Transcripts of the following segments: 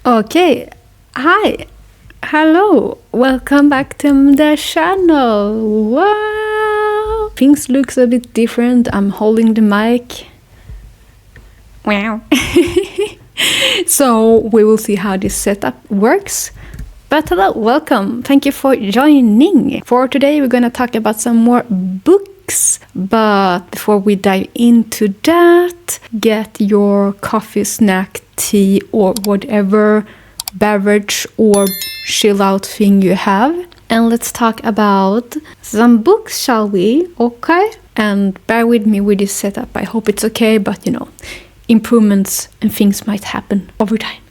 Okay, hi, hello, welcome back to the channel. Wow, things looks a bit different. I'm holding the mic. Wow. So we will see how this setup works. But hello, welcome. Thank you for joining. For today, we're gonna talk about some more books. But before we dive into that, get your coffee, snack, tea, or whatever beverage or chill out thing you have. And let's talk about some books, shall we? Okay? And bear with me with this setup. I hope it's okay, but you know, improvements and things might happen over time.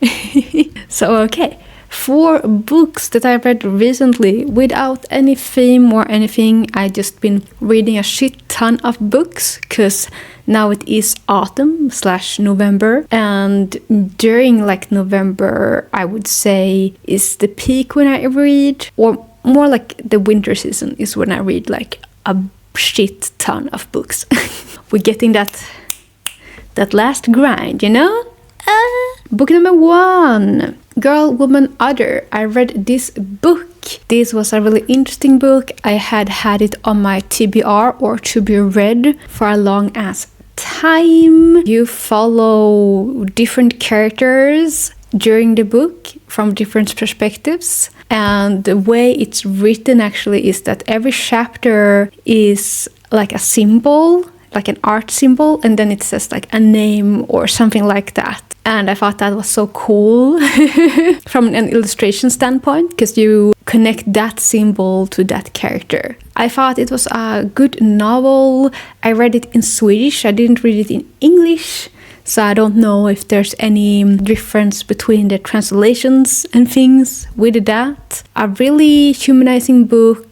So, okay. 4 books that I read recently without any theme or anything. I just been reading a shit ton of books because now it is autumn/November, and during like November I would say is the peak when I read, or more like the winter season is when I read like a shit ton of books. We're getting that last grind, you know? Book number 1, Girl, Woman, Other. I read this book. This was a really interesting book. I had it on my TBR, or to be read, for a long ass time. You follow different characters during the book from different perspectives. And the way it's written actually is that every chapter is like a symbol, like an art symbol, and then it says like a name or something like that. And I thought that was so cool from an illustration standpoint, because you connect that symbol to that character. I thought it was a good novel. I read it in Swedish. I didn't read it in English, so I don't know if there's any difference between the translations and things with that. A really humanizing book.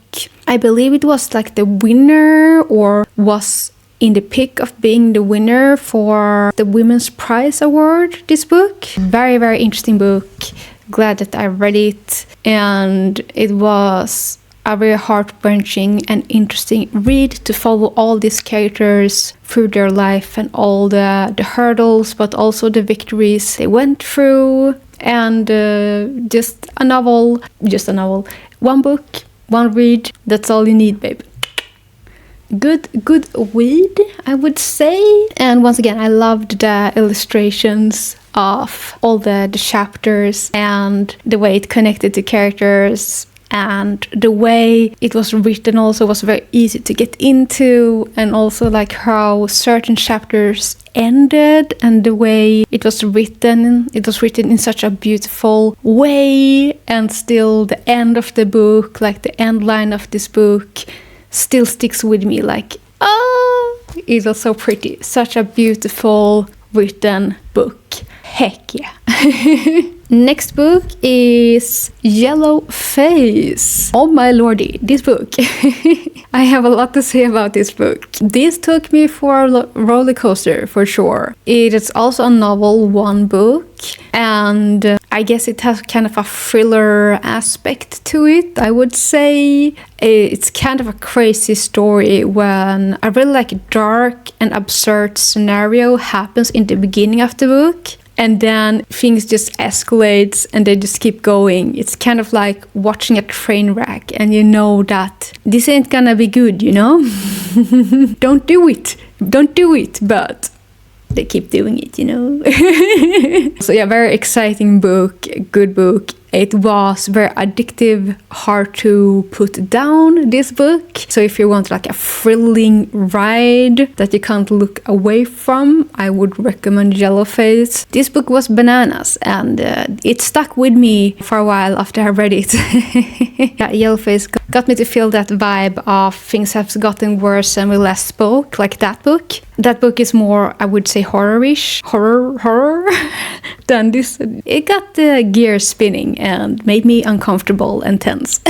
I believe it was like the winner, or was in the pick of being the winner for the Women's Prize Award, this book. Very, very interesting book. Glad that I read it. And it was a very heart-wrenching and interesting read to follow all these characters through their life and all the hurdles, but also the victories they went through. And just a novel. One book, one read. That's all you need, babe. Good read, I would say. And once again, I loved the illustrations of all the chapters, and the way it connected to characters, and the way it was written also was very easy to get into, and also like how certain chapters ended, and the way it was written in such a beautiful way. And still the end of the book, like the end line of this book, still sticks with me, like, oh, it was so pretty. Such a beautiful written book. Heck yeah. Next book is Yellowface. Oh my lordy, this book. I have a lot to say about this book. This took me for a roller coaster, for sure. It is also a novel, one book, and I guess it has kind of a thriller aspect to it, I would say. It's kind of a crazy story when a really like dark and absurd scenario happens in the beginning of the book. And then things just escalates and they just keep going. It's kind of like watching a train wreck, and you know that this ain't gonna be good, you know? Don't do it, but they keep doing it, you know? So yeah, very exciting book, good book. It was very addictive, hard to put down, this book. So if you want like a thrilling ride that you can't look away from, I would recommend Yellowface. This book was bananas, and it stuck with me for a while after I read it. Yeah, Yellowface got me to feel that vibe of things have gotten worse and we last spoke, like that book. That book is more, I would say, horror-ish, horror than this. It got the gears spinning and made me uncomfortable and tense.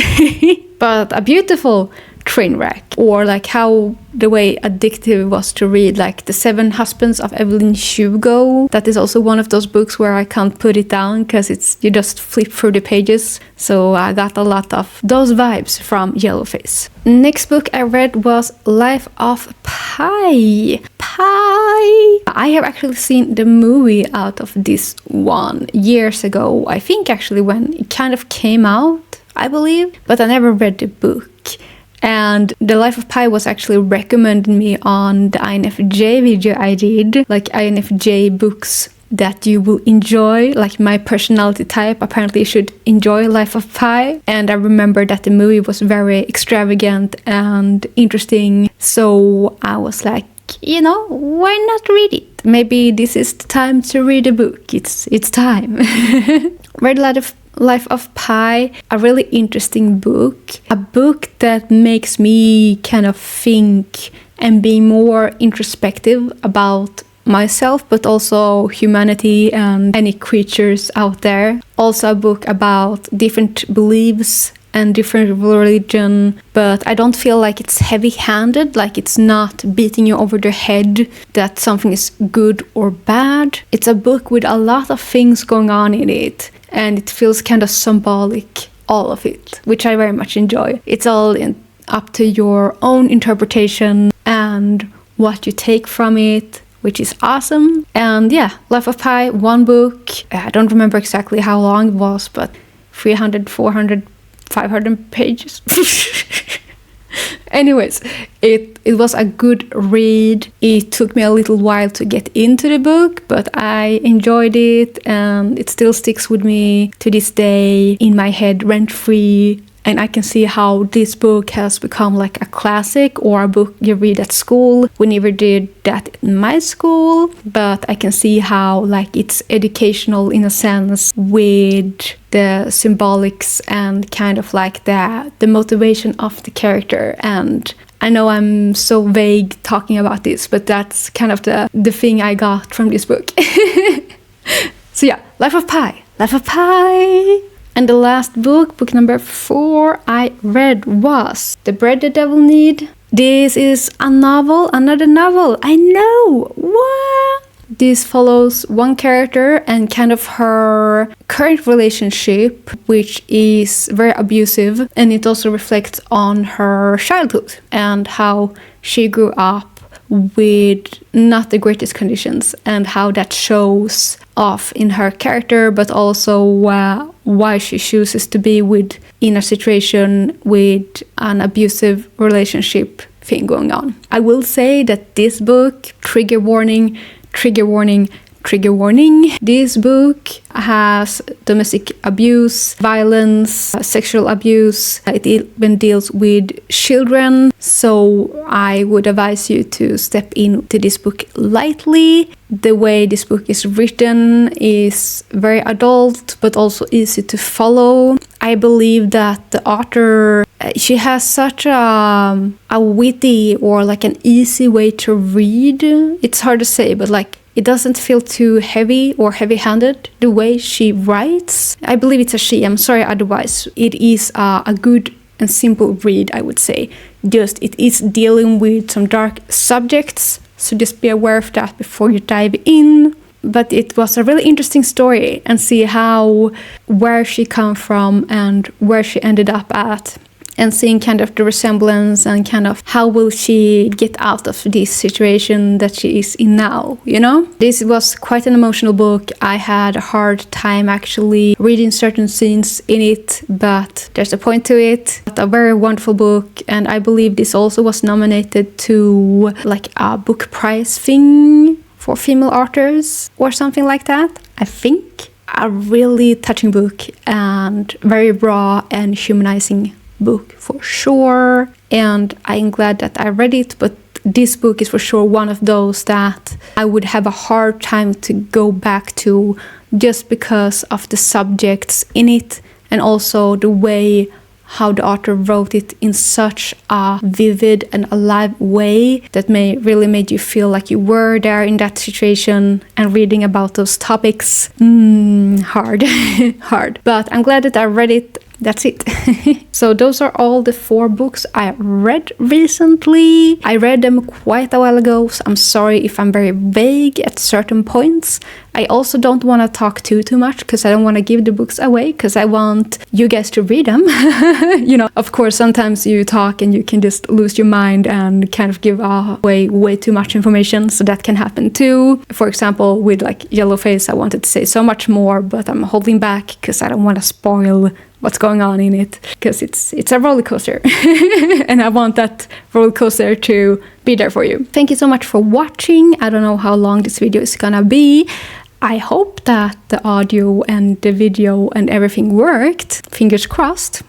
But a beautiful, train wreck. Or like how the way addictive it was to read, like The Seven Husbands of Evelyn Hugo. That is also one of those books where I can't put it down because it's you just flip through the pages. So I got a lot of those vibes from Yellowface. Next book I read was Life of Pi. I have actually seen the movie out of this one years ago. I think actually when it kind of came out, I believe, but I never read the book. And The Life of Pi was actually recommended me on the INFJ video I did, like INFJ books that you will enjoy, like my personality type apparently should enjoy Life of Pi. And I remember that the movie was very extravagant and interesting, so I was like, you know, why not read it? Maybe this is the time to read a book. It's time. Read Life of Pi, a really interesting book. A book that makes me kind of think and be more introspective about myself, but also humanity and any creatures out there. Also a book about different beliefs and different religion, but I don't feel like it's heavy-handed, like it's not beating you over the head that something is good or bad. It's a book with a lot of things going on in it, and it feels kind of symbolic, all of it, which I very much enjoy. It's all up to your own interpretation and what you take from it, which is awesome. And yeah, Life of Pi, one book. I don't remember exactly how long it was, but 300, 400, 500 pages. Anyways, it was a good read. It took me a little while to get into the book, but I enjoyed it, and it still sticks with me to this day in my head rent-free. And I can see how this book has become like a classic or a book you read at school. We never did that in my school, but I can see how like it's educational in a sense with the symbolics and kind of like the motivation of the character. And I know I'm so vague talking about this, but that's kind of the thing I got from this book. So yeah, Life of Pi. And the last book, book number 4 I read was The Bread the Devil Knead. This is a novel, another novel. I know! What? This follows one character and kind of her current relationship, which is very abusive. And it also reflects on her childhood and how she grew up with not the greatest conditions, and how that shows off in her character, but also why she chooses to be in a situation with an abusive relationship thing going on. I will say that this book, trigger warning, this book has domestic abuse, violence, sexual abuse. It even deals with children. So I would advise you to step into this book lightly. The way this book is written is very adult, but also easy to follow. I believe that the author, she has such a witty or like an easy way to read. It's hard to say, but like it doesn't feel too heavy or heavy-handed the way she writes. I believe it's a she. I'm sorry otherwise. It is a good and simple read, I would say. Just it is dealing with some dark subjects, so just be aware of that before you dive in. But it was a really interesting story, and see where she come from and where she ended up at. And seeing kind of the resemblance and kind of how will she get out of this situation that she is in now, you know? This was quite an emotional book. I had a hard time actually reading certain scenes in it, but there's a point to it. A very wonderful book, and I believe this also was nominated to like a book prize thing for female authors or something like that, I think. A really touching book and very raw and humanizing book for sure, and I'm glad that I read it. But this book is for sure one of those that I would have a hard time to go back to, just because of the subjects in it and also the way how the author wrote it in such a vivid and alive way that really made you feel like you were there in that situation and reading about those topics. Hard. But I'm glad that I read it. that's it. So those are all the 4 books I read recently. I read them quite a while ago, so I'm sorry if I'm very vague at certain points. I also don't want to talk too much because I don't want to give the books away, because I want you guys to read them. You know, of course, sometimes you talk and you can just lose your mind and kind of give away way too much information, so that can happen too. For example, with like Yellowface, I wanted to say so much more, but I'm holding back because I don't want to spoil what's going on in it, because it's a roller coaster. And I want that roller coaster to be there for you. Thank you so much for watching. I don't know how long this video is gonna be. I hope that the audio and the video and everything worked. Fingers crossed.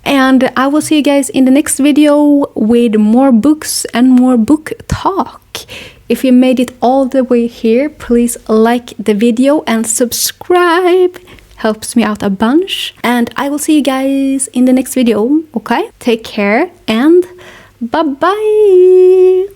And I will see you guys in the next video with more books and more book talk. If you made it all the way here, please like the video and subscribe. Helps me out a bunch. And I will see you guys in the next video, okay? Take care and bye-bye!